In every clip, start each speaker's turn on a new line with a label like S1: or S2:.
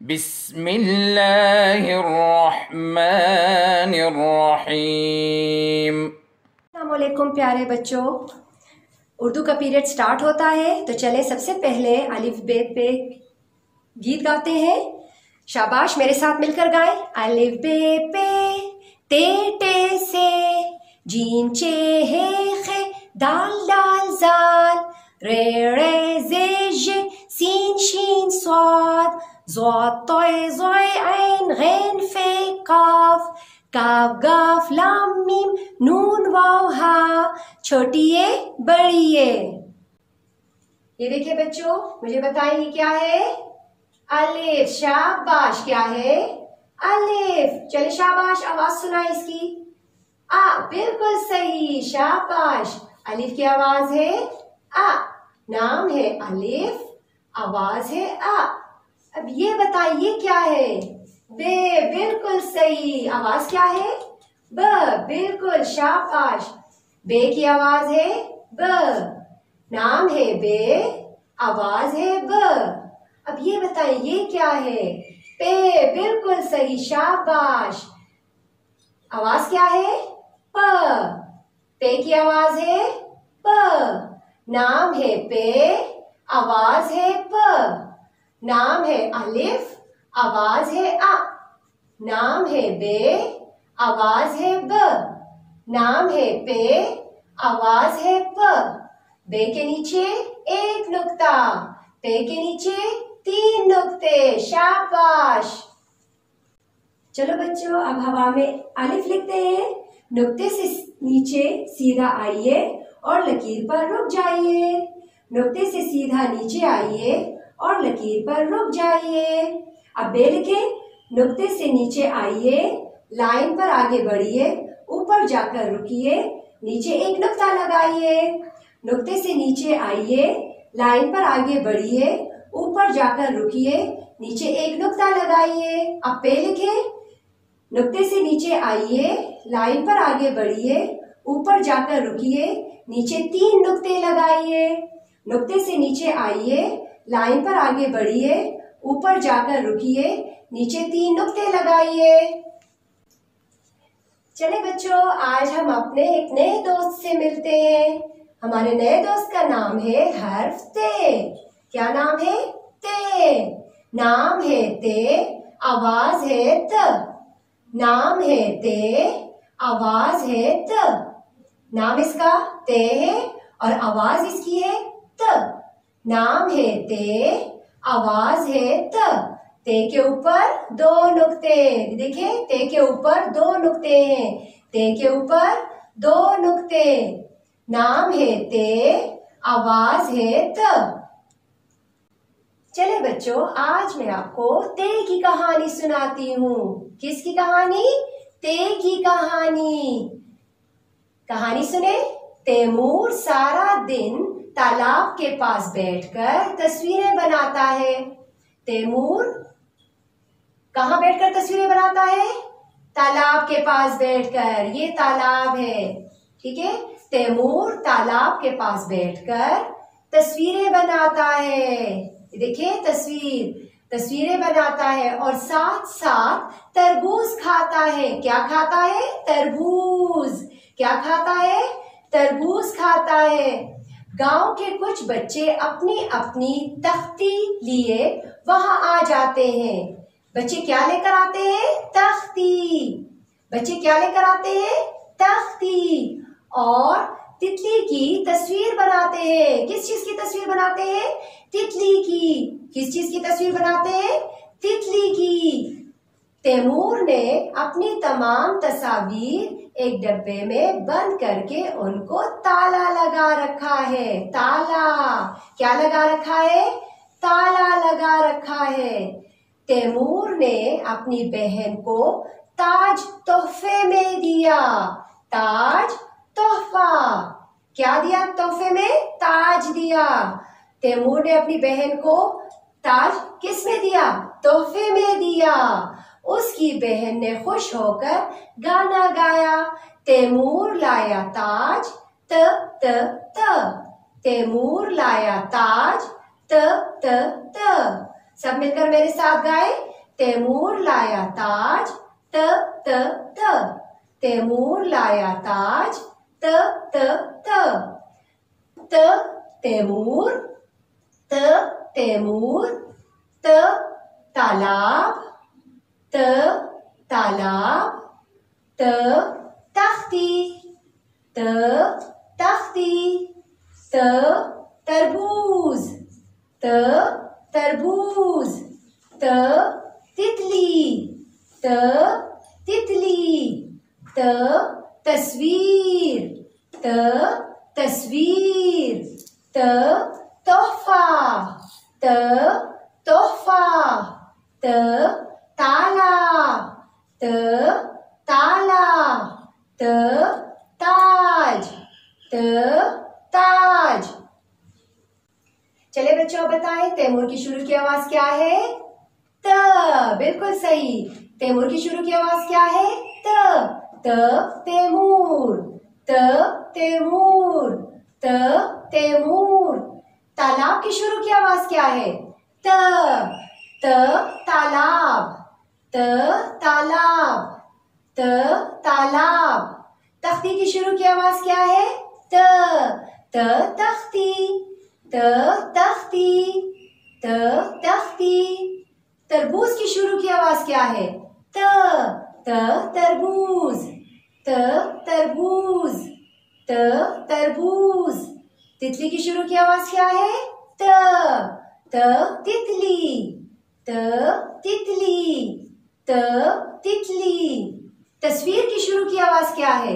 S1: बिस्मिल्लाहिर्रहमानिर्रहीम।
S2: अस्सलामुअलैकुम प्यारे बच्चों, उर्दू का पीरियड स्टार्ट होता है तो चले सबसे पहले अलिफ बे पे गीत गाते हैं। शाबाश, मेरे साथ मिलकर गाएं। अलिफ बे पे ते टे से, जीम चे हे खे, दाल दाल जाल, रे रे जे जे, सीन शीन स्वाद, ज़ॉद तोय ज़ोय ऐन गैन फे काफ, काफ गाफ लाम मीम नून वाव हा, छोटी ए बड़ी ए। ये देखिए बच्चों, मुझे बताइए क्या है? अलिफ। शाबाश, क्या है? अलिफ। चलिए शाबाश, आवाज सुनाए इसकी। बिल्कुल सही, शाबाश। अलिफ की आवाज है आ, नाम है अलिफ, आवाज है आ। अब ये बताइए क्या है? बे। बिल्कुल सही, आवाज क्या है? ब। बिल्कुल, शाबाश। बे की आवाज है ब, नाम है बे, आवाज है ब। अब ये बताइए ये क्या है? पे। बिल्कुल सही, शाबाश। आवाज क्या है? प। पे की आवाज है प, नाम है पे, आवाज है प। नाम है अलिफ, आवाज है आ। नाम है बे, आवाज है ब। नाम है पे, आवाज है प। बे के नीचे एक नुक्ता, पे के नीचे 3 नुक्ते। शाबाश। चलो बच्चों, अब हवा में अलिफ लिखते हैं। नुक्ते से नीचे सीधा आइए और लकीर पर रुक जाइए। नुक्ते से सीधा नीचे आइए और लकीर पर रुक जाइए। अब बे लिखे। नुक्ते से नीचे आइए, लाइन पर आगे बढ़िए, ऊपर जाकर रुकिए, नीचे एक नुक्ता लगाइए। नुक्ते से नीचे आइए, लाइन पर आगे बढ़िए, ऊपर जाकर रुकिए, नीचे एक नुक्ता लगाइए। अब पे लिखे। नुक्ते से नीचे आइए, लाइन पर आगे बढ़िए, ऊपर जाकर रुकिए, नीचे 3 नुक्ते लगाइए। नुक्ते से नीचे आइए, लाइन पर आगे बढ़िए, ऊपर जाकर रुकिए, नीचे 3 नुक्ते लगाइए। चले बच्चों, आज हम अपने एक नए दोस्त से मिलते हैं। हमारे नए दोस्त का नाम है हर्फ ते। क्या नाम है? ते। नाम है ते, आवाज है त। नाम है ते, आवाज है त। नाम इसका ते है और आवाज इसकी है त। नाम है ते, आवाज है त। ते के ऊपर 2 नुक्ते, देखिए ते के ऊपर 2 नुक्ते हैं। ते के ऊपर 2 नुक्ते। नाम है ते, आवाज है त। चले बच्चों, आज मैं आपको ते की कहानी सुनाती हूँ। किसकी कहानी? ते की कहानी। कहानी सुने। तैमूर सारा दिन तालाब के पास बैठकर तस्वीरें बनाता है। तैमूर कहाँ बैठकर तस्वीरें बनाता है? तालाब के पास बैठकर। ये तालाब है, ठीक है। तैमूर तालाब के पास बैठकर तस्वीरें बनाता है। देखिए तस्वीरें बनाता है और साथ साथ तरबूज खाता है। क्या खाता है? तरबूज। क्या खाता है? तरबूज खाता है। गांव के कुछ बच्चे अपनी अपनी तख्ती लिए वहां आ जाते हैं। बच्चे क्या लेकर आते हैं? तख्ती। बच्चे क्या लेकर आते हैं? तख्ती। और तितली की तस्वीर बनाते हैं। किस चीज की तस्वीर बनाते हैं? तितली की। किस चीज की तस्वीर बनाते हैं? तितली की। तैमूर ने अपनी तमाम तस्वीर एक डब्बे में बंद करके उनको ताला लगा रखा है। ताला। क्या लगा रखा है? ताला लगा रखा है। तैमूर ने अपनी बहन को ताज तोहफे में दिया। ताज तोहफा। क्या दिया तोहफे में? ताज दिया। तैमूर ने अपनी बहन को ताज किस में दिया? तोहफे में दिया। उसकी बहन ने खुश होकर गाना गाया। तैमूर लाया ताज त त त। तैमूर लाया ताज त त त। सब मिलकर मेरे साथ गाए। तैमूर लाया ताज, त त त। तैमूर लाया ताज, त त त। त तैमूर, त तैमूर। त तालाब, त तालाब। त तख्ती, त तख्ती। त तरबूज, त तरबूज। त तितली, त तितली। त तस्वीर, त तस्वीर। त तोहफा, त तोहफा। त ताला, त ताला। त ताज, त ताज। चलिए बच्चों, बताएं तैमूर की शुरू की आवाज क्या है? त। बिल्कुल सही। तैमूर की शुरू की आवाज क्या है? त। त तैमूर, त तैमूर। त तैमूर। तालाब की शुरू की आवाज क्या है? त। त तालाब, त तालाब। त तालाब। तख्ती की शुरू की आवाज क्या है? त। त तख्ती, त तख्ती। त तख्ती। तरबूज की शुरू की आवाज क्या है? त। त तरबूज, त तरबूज। त तरबूज। तितली की शुरू की आवाज क्या है? त। त तितली, त तितली। त तितली। तस्वीर की शुरू की आवाज क्या है?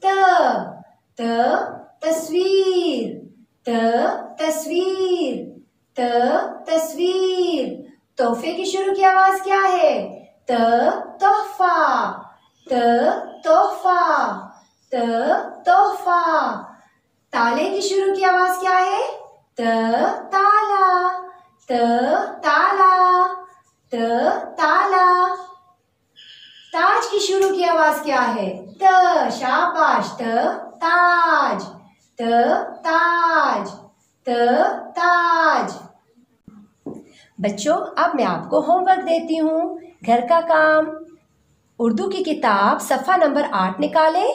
S2: त। त तस्वीर, त तस्वीर। त तस्वीर। तोहफे की शुरू की आवाज क्या है? त तोहफा, त तोहफा। त तोहफा। ताले की शुरू की आवाज क्या है? त ताला, त ताला। त ताला। ताज की शुरू की आवाज क्या है? त। शाबाश, त ताज, त ताज। त ताज। बच्चों, अब मैं आपको होमवर्क देती हूँ। घर का काम, उर्दू की किताब सफ़ा नंबर 8 निकालें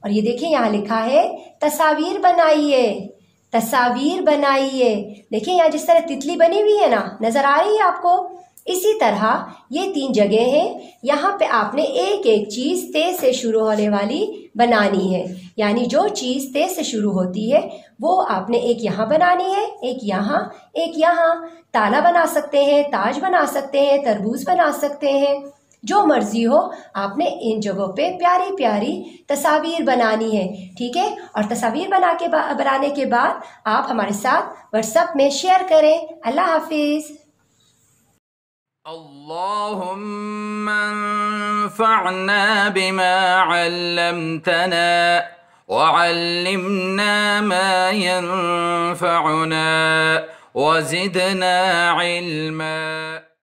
S2: और ये देखिए यहाँ लिखा है तस्वीर बनाइए, तस्वीर बनाइए। देखिए यहाँ जिस तरह तितली बनी हुई है ना, नजर आ रही है आपको? इसी तरह ये 3 जगह हैं। यहाँ पे आपने एक एक चीज ते से शुरू होने वाली बनानी है, यानी जो चीज ते से शुरू होती है वो आपने एक यहाँ बनानी है, एक यहाँ, एक यहाँ। ताला बना सकते हैं, ताज बना सकते हैं, तरबूज बना सकते हैं, जो मर्जी हो। आपने इन जगहों पे प्यारी प्यारी तस्वीर बनानी है, ठीक है? और तस्वीर बनाने के बाद आप हमारे साथ व्हाट्सएप में शेयर करें। अल्लाह हाफिज।
S1: अल्लाहुम्मा अंफ़अना बिमा अल्लमतना वअल्लिमना मा यंफ़अुना वज़िदना इल्मा।